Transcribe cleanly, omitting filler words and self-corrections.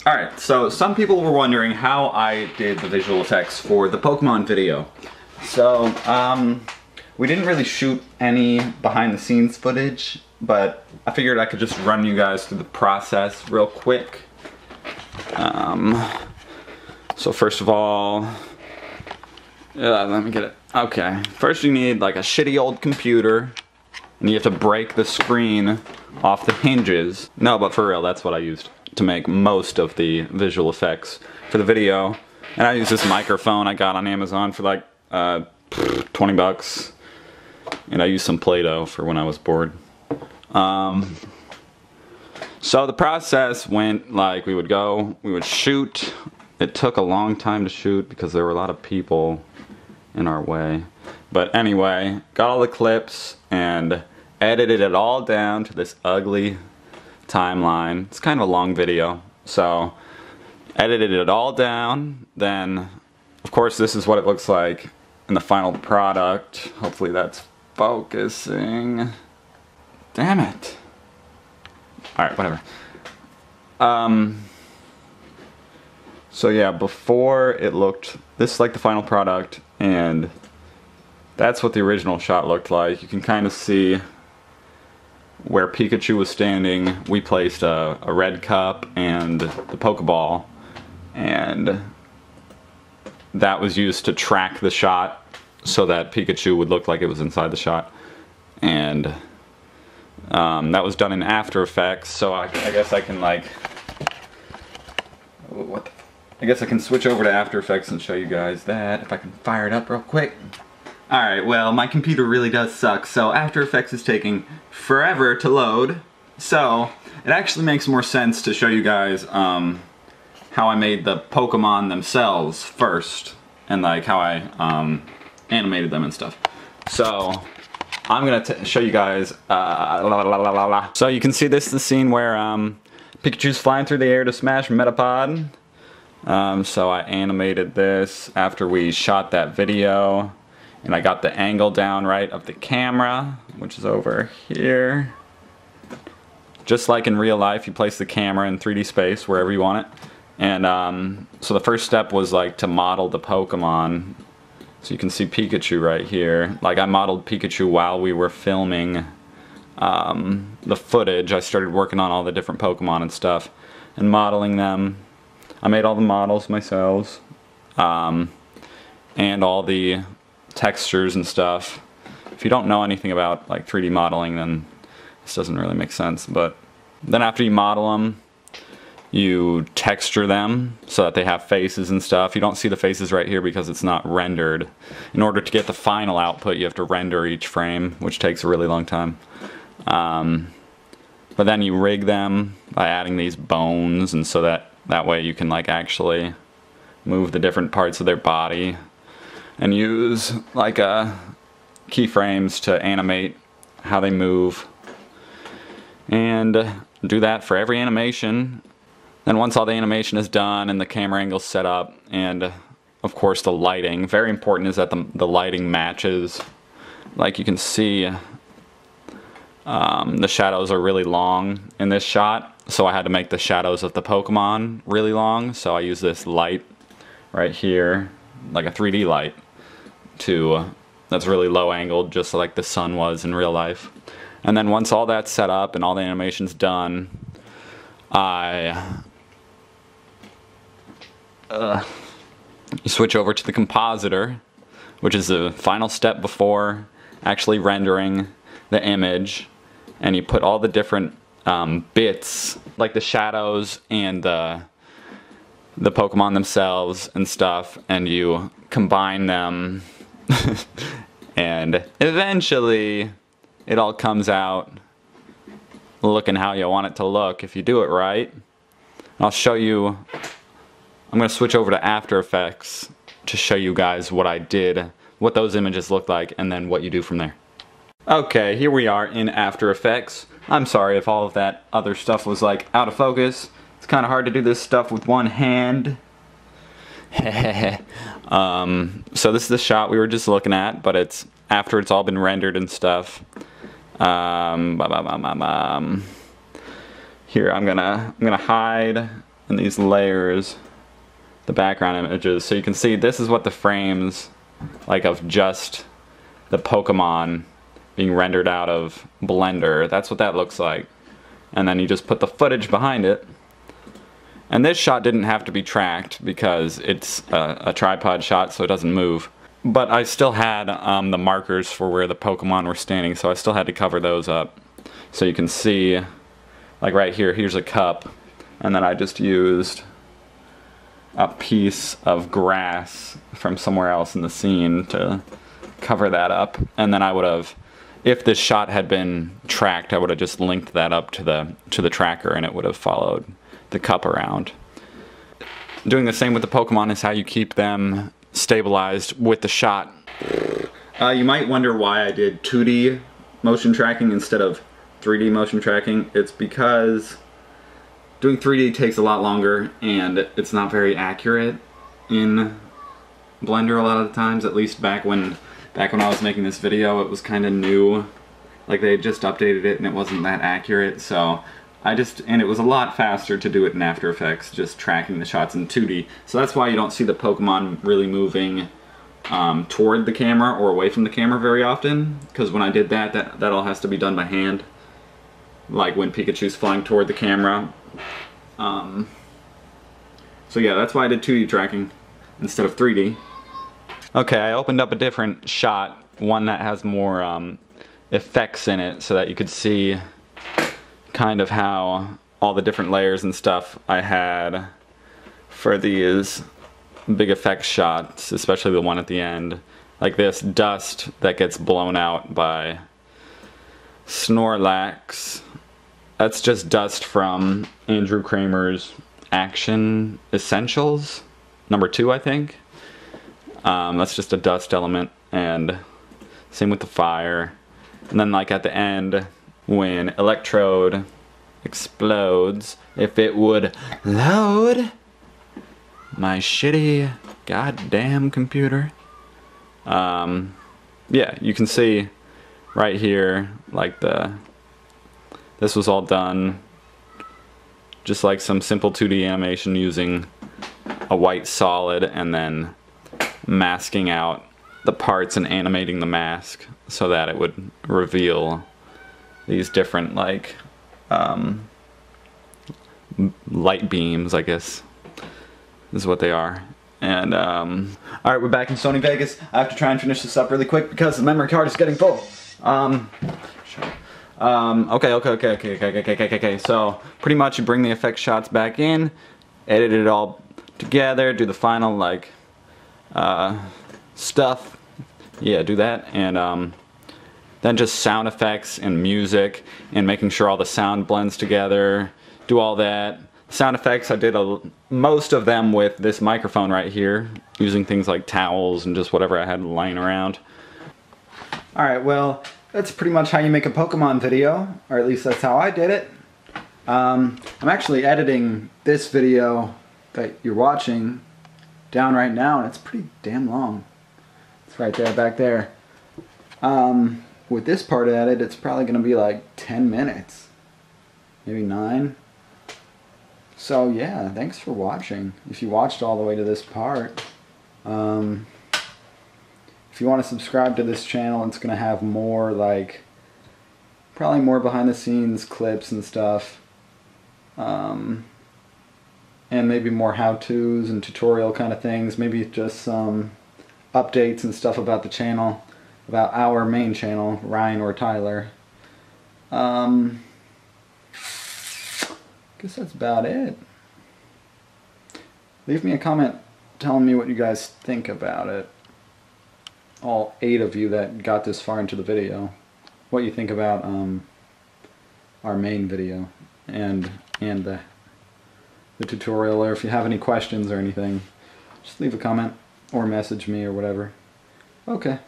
Alright, so some people were wondering how I did the visual effects for the Pokemon video. So, we didn't really shoot any behind the scenes footage, but I figured I could just run you guys through the process real quick. So first of all, let me get it. Okay, first you need like a shitty old computer, and you have to break the screen off the hinges. No, but for real, that's what I used to make most of the visual effects for the video. And I use this microphone I got on Amazon for like 20 bucks. And I used some Play-Doh for when I was bored. So the process went like we would shoot. It took a long time to shoot because there were a lot of people in our way. But anyway, got all the clips and edited it all down to this ugly timeline. It's kind of a long video. So edited it all down. Then, of course, this is what it looks like in the final product. Hopefully that's focusing. Damn it. Alright, whatever. So yeah, before it looked, this is like the final product, and that's what the original shot looked like. You can kind of see where Pikachu was standing. We placed a red cup and the Pokeball, and that was used to track the shot so that Pikachu would look like it was inside the shot. And that was done in After Effects, so I guess I can like, I guess I can switch over to After Effects and show you guys that, if I can fire it up real quick. Alright, well, my computer really does suck, so After Effects is taking forever to load. So, it actually makes more sense to show you guys how I made the Pokemon themselves first, and like how I animated them and stuff. So, I'm gonna show you guys, So you can see this is the scene where Pikachu's flying through the air to smash Metapod. So I animated this after we shot that video, and I got the angle down right of the camera, which is over here. Just like in real life, you place the camera in 3D space wherever you want it. And so the first step was like to model the Pokemon. So you can see Pikachu right here. Like I modeled Pikachu while we were filming the footage. I started working on all the different Pokemon and stuff and modeling them. I made all the models myself, and all the textures and stuff. If you don't know anything about like 3D modeling, then this doesn't really make sense. But then after you model them, you texture them so that they have faces and stuff. You don't see the faces right here because it's not rendered. In order to get the final output, you have to render each frame, which takes a really long time. But then you rig them by adding these bones, and so that way you can like actually move the different parts of their body and use like keyframes to animate how they move, and do that for every animation. Then once all the animation is done and the camera angle's set up, and of course the lighting, very important is that the lighting matches. Like you can see, the shadows are really long in this shot, so I had to make the shadows of the Pokemon really long, so I use this light right here, like a 3D light, that's really low angled, just like the sun was in real life. And then once all that's set up and all the animation's done, I switch over to the compositor, which is the final step before actually rendering the image, and you put all the different bits, like the shadows and the Pokemon themselves and stuff, and you combine them and eventually it all comes out looking how you want it to look if you do it right. I'll show you. I'm going to switch over to After Effects to show you guys what I did, what those images look like, and then what you do from there. Okay, here we are in After Effects. I'm sorry if all of that other stuff was like out of focus. It's kind of hard to do this stuff with one hand. So this is the shot we were just looking at, but it's after it's all been rendered and stuff. Here I'm gonna hide in these layers the background images. So you can see this is what the frames like of just the Pokemon being rendered out of Blender. That's what that looks like. And then you just put the footage behind it. And this shot didn't have to be tracked because it's a tripod shot, so it doesn't move. But I still had the markers for where the Pokemon were standing, so I still had to cover those up. So you can see, like right here, here's a cup, and then I just used a piece of grass from somewhere else in the scene to cover that up. And then I would have, if this shot had been tracked, I would have just linked that up to the tracker, and it would have followed the cup around. Doing the same with the Pokemon is how you keep them stabilized with the shot. You might wonder why I did 2D motion tracking instead of 3D motion tracking. It's because doing 3D takes a lot longer and it's not very accurate in Blender a lot of the times. At least back when I was making this video, it was kind of new. Like they had just updated it and it wasn't that accurate, so and it was a lot faster to do it in After Effects, just tracking the shots in 2D. So that's why you don't see the Pokemon really moving toward the camera or away from the camera very often, because when I did that all has to be done by hand. Like when Pikachu's flying toward the camera. So yeah, that's why I did 2D tracking instead of 3D. Okay, I opened up a different shot, one that has more effects in it so that you could see kind of how all the different layers and stuff I had for these big effects shots, especially the one at the end. Like this dust that gets blown out by Snorlax. That's just dust from Andrew Kramer's Action Essentials, #2 I think. That's just a dust element, and same with the fire. And then like at the end, when Electrode explodes, if it would load my shitty goddamn computer. Yeah, you can see right here, like this was all done just like some simple 2D animation using a white solid and then masking out the parts and animating the mask so that it would reveal these different like light beams, I guess is what they are. And alright, we're back in Sony Vegas. I have to try and finish this up really quick because the memory card is getting full. Okay. So pretty much you bring the effect shots back in, edit it all together, do the final like stuff. Yeah, do that, and then just sound effects and music and making sure all the sound blends together. Do all that. Sound effects, I did most of them with this microphone right here, using things like towels and just whatever I had lying around. Alright, well, that's pretty much how you make a Pokemon video, or at least that's how I did it. I'm actually editing this video that you're watching down right now, and it's pretty damn long. It's right there, back there. With this part added, it's probably going to be like 10 minutes, maybe 9. So yeah, thanks for watching. If you watched all the way to this part, if you want to subscribe to this channel, it's going to have more like, probably more behind the scenes clips and stuff. And maybe more how-tos and tutorial kind of things. Maybe just some updates and stuff about the channel, about our main channel, Ryan or Tyler. Guess that's about it. Leave me a comment telling me what you guys think about it. All 8 of you that got this far into the video. What you think about our main video and the tutorial, or if you have any questions or anything, just leave a comment or message me or whatever. Okay.